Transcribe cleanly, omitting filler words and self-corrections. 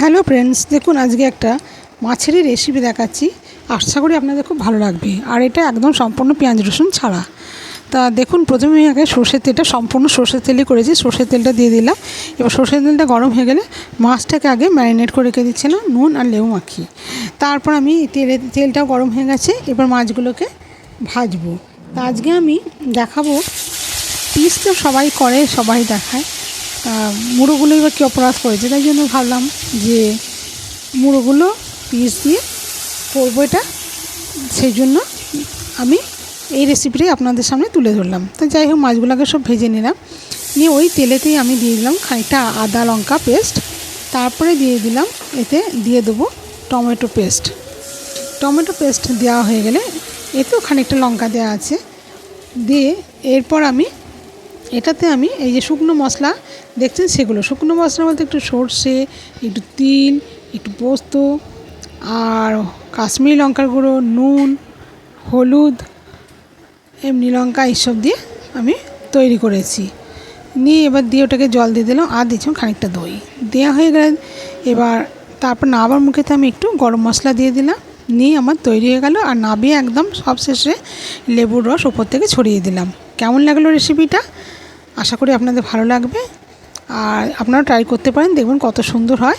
Hello friends, দেখুন আজকে একটা মাছেরই রেসিপি দেখাচ্ছি। আশা করি আপনাদের খুব ভালো লাগবে। আর এটা একদম সম্পূর্ণ পেঁয়াজ রসুন ছাড়া। তা দেখুন, প্রথমে আমি আগে সর্ষের তেলটা সম্পূর্ণ সর্ষের তেলই করেছি। সর্ষের তেলটা দিয়ে দিলাম। এবার সর্ষের তেলটা গরম হয়ে গেলে মাছটাকে আগে ম্যারিনেট করে রেখে দিচ্ছিলাম নুন আর লেবু মাখিয়ে। তারপর আমি তেলটাও গরম হয়ে গেছে, এবার মাছগুলোকে ভাজবো। তা আজকে আমি দেখাবো, পিস তো সবাই করে, সবাই দেখায়, মুড়োগুলো এবার কী অপরাধ করেছে, তাই জন্য ভাবলাম যে মুড়োগুলো পিস দিয়ে করবো এটা। সেই জন্য আমি এই রেসিপিটাই আপনাদের সামনে তুলে ধরলাম। তো যাই হোক, মাছগুলোকে সব ভেজে নিলাম, নিয়ে ওই তেলেতেই আমি দিয়ে দিলাম খানিকটা আদা লঙ্কা পেস্ট। তারপরে এতে দিয়ে দেবো টমেটো পেস্ট। টমেটো পেস্ট দেওয়া হয়ে গেলে এতেও খানিকটা লঙ্কা দেওয়া আছে, দিয়ে এরপর এটাতে আমি এই যে শুকনো মশলা দেখছেন, সেগুলো শুকনো মশলা বলতে একটু সর্ষে, একটু তিল, একটু পোস্ত আর কাশ্মীরি লঙ্কার গুঁড়ো, নুন, হলুদ, এমনি লঙ্কা এইসব দিয়ে আমি তৈরি করেছি। নিয়ে এবার দিয়ে ওটাকে জল দিয়ে দিলাম আর দিচ্ছিলাম খানিকটা দই। দেওয়া হয়ে গেলে এবার তারপর নাবার মুখেতে আমি একটু গরম মশলা দিয়ে দিলাম। নিয়ে আমার তৈরি হয়ে গেল। আর নাবিয়ে একদম সবশেষে লেবুর রস ওপর থেকে ছড়িয়ে দিলাম। কেমন লাগলো রেসিপিটা? আশা করি আপনাদের ভালো লাগবে, আর আপনারা ট্রাই করতে পারেন, দেখবেন কত সুন্দর হয়।